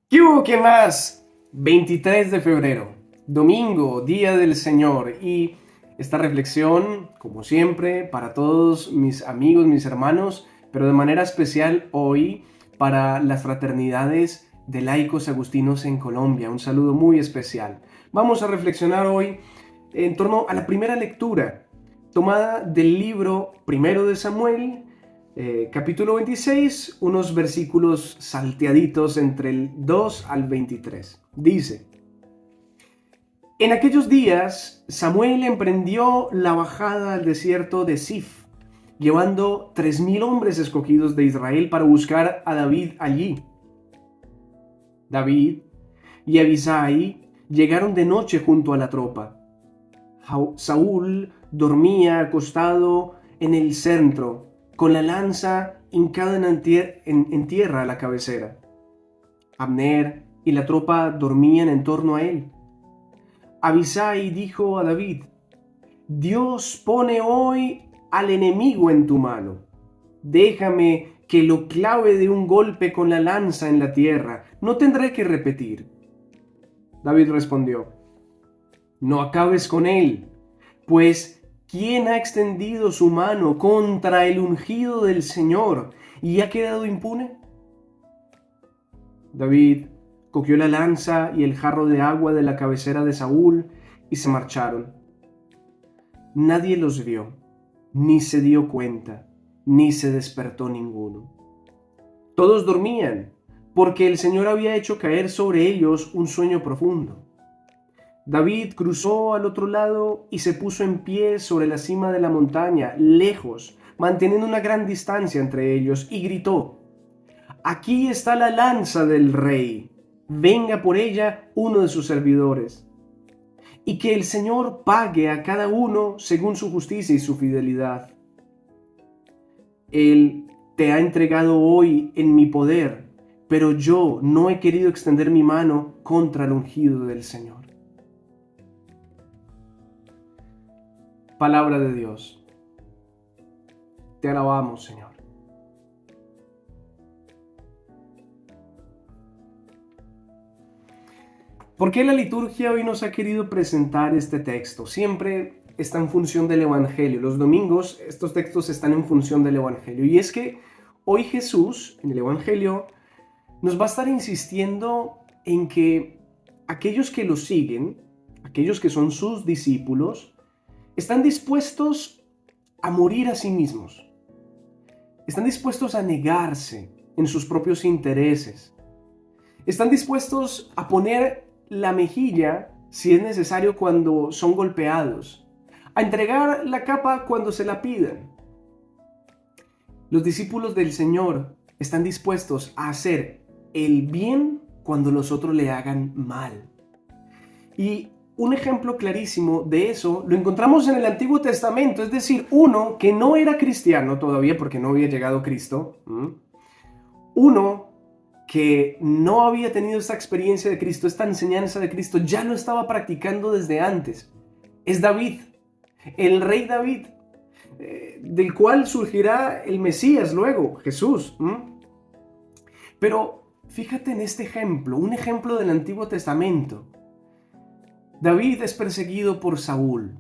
¿Qué hubo? ¿Qué más? 23 de febrero, domingo, Día del Señor. Y esta reflexión, como siempre, para todos mis amigos, mis hermanos, pero de manera especial hoy para las fraternidades de laicos agustinos en Colombia. Un saludo muy especial. Vamos a reflexionar hoy en torno a la primera lectura, tomada del libro primero de Samuel, capítulo 26, unos versículos salteaditos entre el 2 al 23. Dice: En aquellos días Samuel emprendió la bajada al desierto de Sif, llevando 3,000 hombres escogidos de Israel para buscar a David allí. David y Abisai llegaron de noche junto a la tropa. Saúl dormía acostado en el centro, con la lanza hincada en tierra a la cabecera. Abner y la tropa dormían en torno a él. Abisai dijo a David: Dios pone hoy al enemigo en tu mano. Déjame que lo clave de un golpe con la lanza en la tierra. No tendré que repetir. David respondió: No acabes con él, pues ¿quién ha extendido su mano contra el ungido del Señor y ha quedado impune? David cogió la lanza y el jarro de agua de la cabecera de Saúl y se marcharon. Nadie los vio, ni se dio cuenta, ni se despertó ninguno. Todos dormían, porque el Señor había hecho caer sobre ellos un sueño profundo. David cruzó al otro lado y se puso en pie sobre la cima de la montaña, lejos, manteniendo una gran distancia entre ellos, y gritó: Aquí está la lanza del rey, venga por ella uno de sus servidores, y que el Señor pague a cada uno según su justicia y su fidelidad. Él te ha entregado hoy en mi poder, pero yo no he querido extender mi mano contra el ungido del Señor. Palabra de Dios. Te alabamos, Señor. ¿Por qué la liturgia hoy nos ha querido presentar este texto? Siempre está en función del Evangelio. Los domingos estos textos están en función del Evangelio. Y es que hoy Jesús, en el Evangelio, nos va a estar insistiendo en que aquellos que lo siguen, aquellos que son sus discípulos, están dispuestos a morir a sí mismos. Están dispuestos a negarse en sus propios intereses. Están dispuestos a poner la mejilla si es necesario cuando son golpeados, a entregar la capa cuando se la pidan. Los discípulos del Señor están dispuestos a hacer el bien cuando los otros le hagan mal. Y un ejemplo clarísimo de eso lo encontramos en el Antiguo Testamento, es decir, uno que no era cristiano todavía porque no había llegado Cristo, uno que no había tenido esta experiencia de Cristo, esta enseñanza de Cristo, ya lo estaba practicando desde antes. Es David, el rey David, del cual surgirá el Mesías luego, Jesús. Pero fíjate en este ejemplo, un ejemplo del Antiguo Testamento. David es perseguido por Saúl.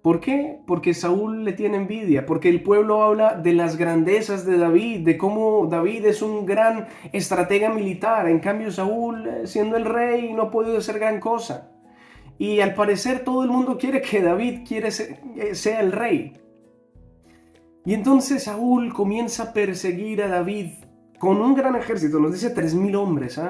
¿Por qué? Porque Saúl le tiene envidia, porque el pueblo habla de las grandezas de David, de cómo David es un gran estratega militar. En cambio, Saúl, siendo el rey, no ha podido hacer gran cosa. Y al parecer todo el mundo quiere que David sea el rey. Y entonces Saúl comienza a perseguir a David con un gran ejército, nos dice 3,000 hombres.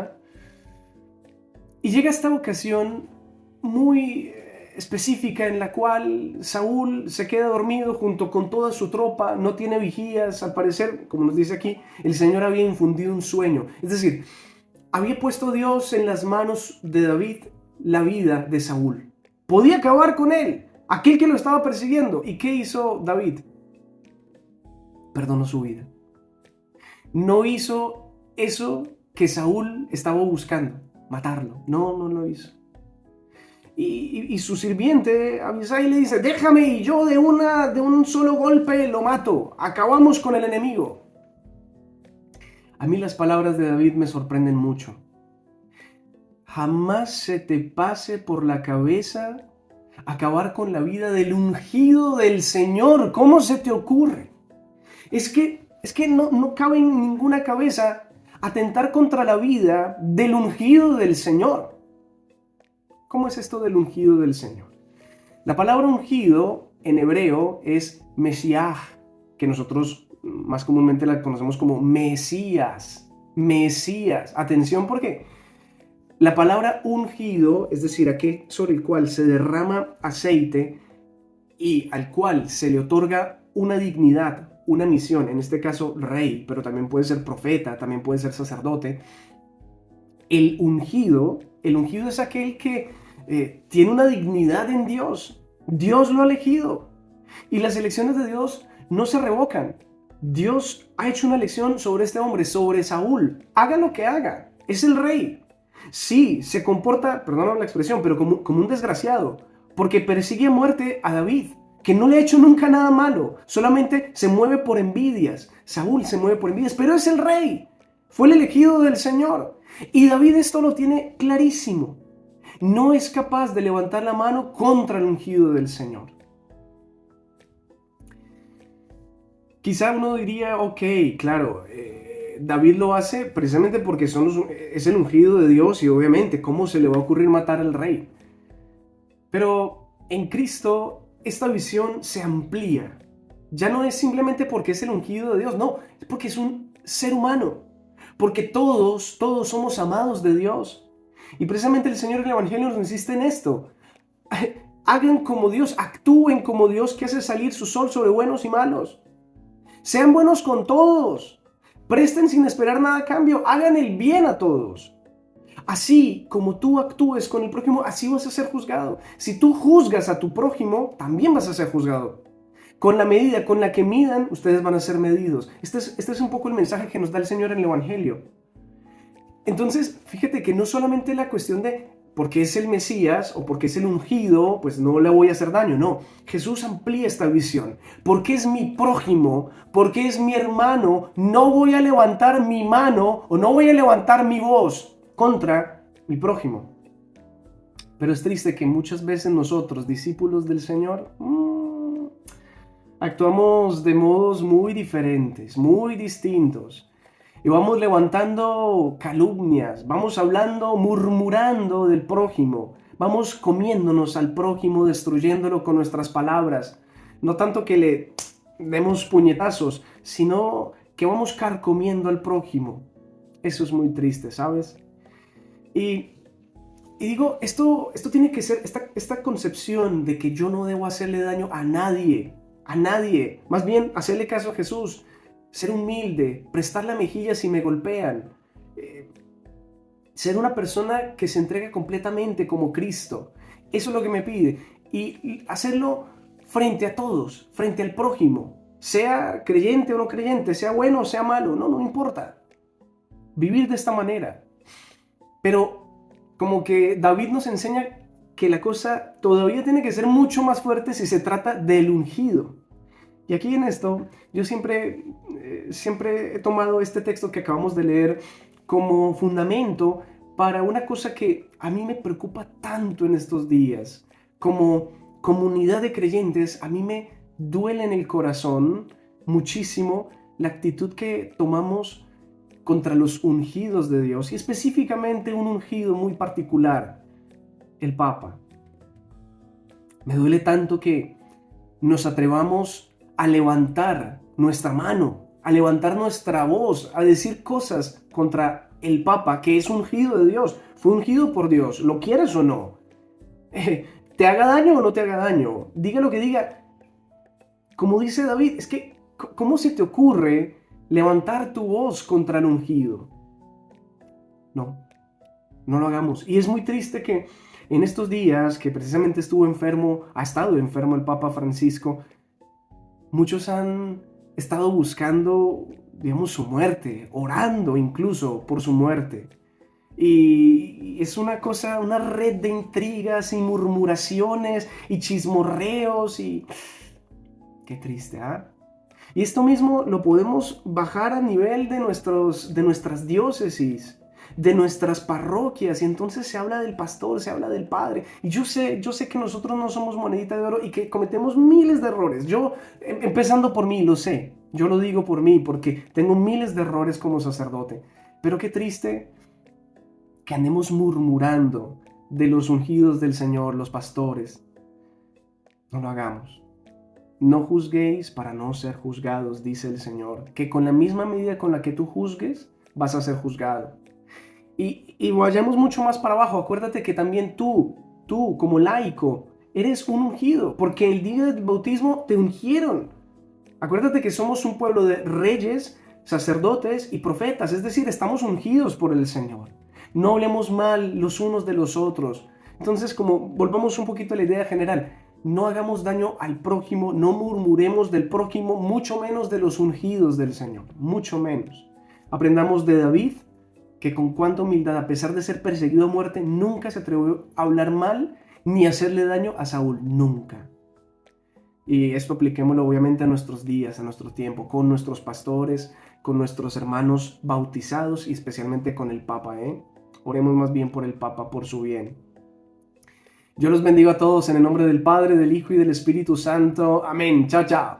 Y llega esta ocasión muy específica en la cual Saúl se queda dormido junto con toda su tropa, no tiene vigías. Al parecer, como nos dice aquí, el Señor había infundido un sueño. Es decir, había puesto Dios en las manos de David la vida de Saúl. Podía acabar con él, aquel que lo estaba persiguiendo. ¿Y qué hizo David? Perdonó su vida. No hizo eso que Saúl estaba buscando, matarlo. No lo hizo. Y su sirviente Abisai le dice: déjame y yo de un solo golpe lo mato. Acabamos con el enemigo. A mí las palabras de David me sorprenden mucho. jamás se te pase por la cabeza acabar con la vida del ungido del Señor. ¿Cómo se te ocurre? Es que no cabe en ninguna cabeza atentar contra la vida del ungido del Señor. ¿Cómo es esto del ungido del Señor? La palabra ungido en hebreo es Mesías, que nosotros más comúnmente la conocemos como Mesías. Mesías. Atención, porque la palabra ungido, es decir, aquel sobre el cual se derrama aceite y al cual se le otorga una dignidad, una misión, en este caso rey, pero también puede ser profeta, también puede ser sacerdote. El ungido es aquel que tiene una dignidad en Dios. Dios lo ha elegido y las elecciones de Dios no se revocan. Dios ha hecho una elección sobre este hombre, sobre Saúl. Haga lo que haga, es el rey. Sí, se comporta, perdóname la expresión, pero como un desgraciado, porque persigue a muerte a David, que no le ha hecho nunca nada malo, solamente se mueve por envidias. Saúl se mueve por envidias, pero es el rey, fue el elegido del Señor. Y David esto lo tiene clarísimo. No es capaz de levantar la mano contra el ungido del Señor. Quizá uno diría, ok, claro, David lo hace precisamente porque es el ungido de Dios y obviamente, ¿cómo se le va a ocurrir matar al rey? Pero en Cristo esta visión se amplía. Ya no es simplemente porque es el ungido de Dios, no, es porque es un ser humano. Porque todos somos amados de Dios. Y precisamente el Señor en el Evangelio nos insiste en esto. Hagan como Dios, actúen como Dios que hace salir su sol sobre buenos y malos. Sean buenos con todos. Presten sin esperar nada a cambio. Hagan el bien a todos. Así como tú actúes con el prójimo, así vas a ser juzgado. Si tú juzgas a tu prójimo, también vas a ser juzgado. Con la medida con la que midan, ustedes van a ser medidos. Este es un poco el mensaje que nos da el Señor en el Evangelio. Entonces, fíjate que no solamente la cuestión de porque es el Mesías o porque es el ungido, pues no le voy a hacer daño. No, Jesús amplía esta visión. Porque es mi prójimo, porque es mi hermano, no voy a levantar mi mano o no voy a levantar mi voz contra mi prójimo. Pero es triste que muchas veces nosotros, discípulos del Señor, actuamos de modos muy diferentes, muy distintos. Y vamos levantando calumnias, vamos hablando, murmurando del prójimo, vamos comiéndonos al prójimo, destruyéndolo con nuestras palabras. No tanto que le demos puñetazos, sino que vamos carcomiendo al prójimo. Eso es muy triste, ¿sabes? Y digo, esto tiene que ser, esta concepción de que yo no debo hacerle daño a nadie, más bien hacerle caso a Jesús. Ser humilde, prestar la mejilla si me golpean, ser una persona que se entrega completamente como Cristo. Eso es lo que me pide. Y hacerlo frente a todos, frente al prójimo. Sea creyente o no creyente, sea bueno o sea malo, no importa. Vivir de esta manera. Pero como que David nos enseña que la cosa todavía tiene que ser mucho más fuerte si se trata del ungido. Y aquí en esto, yo siempre he tomado este texto que acabamos de leer como fundamento para una cosa que a mí me preocupa tanto en estos días. Como comunidad de creyentes, a mí me duele en el corazón muchísimo la actitud que tomamos contra los ungidos de Dios, y específicamente un ungido muy particular, el Papa. Me duele tanto que nos atrevamos a levantar nuestra mano, a levantar nuestra voz, a decir cosas contra el Papa, que es ungido de Dios, fue ungido por Dios, lo quieres o no, te haga daño o no te haga daño, diga lo que diga. Como dice David, es que, ¿cómo se te ocurre levantar tu voz contra el ungido? No lo hagamos. Y es muy triste que en estos días que precisamente ha estado enfermo el Papa Francisco, muchos han estado buscando, digamos, su muerte, orando incluso por su muerte. Y es una cosa, una red de intrigas y murmuraciones y chismorreos y... Qué triste, ¿ah? Y esto mismo lo podemos bajar a nivel de nuestras diócesis. de nuestras parroquias, y entonces se habla del pastor, se habla del padre. Y yo sé que nosotros no somos monedita de oro y que cometemos miles de errores. Yo, empezando por mí, lo sé. Yo lo digo por mí, porque tengo miles de errores como sacerdote. Pero qué triste que andemos murmurando de los ungidos del Señor, los pastores. No lo hagamos. No juzguéis para no ser juzgados, dice el Señor, que con la misma medida con la que tú juzgues, vas a ser juzgado. Y vayamos mucho más para abajo, acuérdate que también tú como laico, eres un ungido, porque el día del bautismo te ungieron. Acuérdate que somos un pueblo de reyes, sacerdotes y profetas, es decir, estamos ungidos por el Señor. No hablemos mal los unos de los otros. Entonces, como volvamos un poquito a la idea general, no hagamos daño al prójimo, no murmuremos del prójimo, mucho menos de los ungidos del Señor, mucho menos. Aprendamos de David, que con cuánta humildad, a pesar de ser perseguido a muerte, nunca se atrevió a hablar mal ni a hacerle daño a Saúl, nunca. Y esto apliquémoslo obviamente a nuestros días, a nuestro tiempo, con nuestros pastores, con nuestros hermanos bautizados y especialmente con el Papa, ¿eh? Oremos más bien por el Papa, por su bien. Yo los bendigo a todos en el nombre del Padre, del Hijo y del Espíritu Santo. Amén. Chao, chao.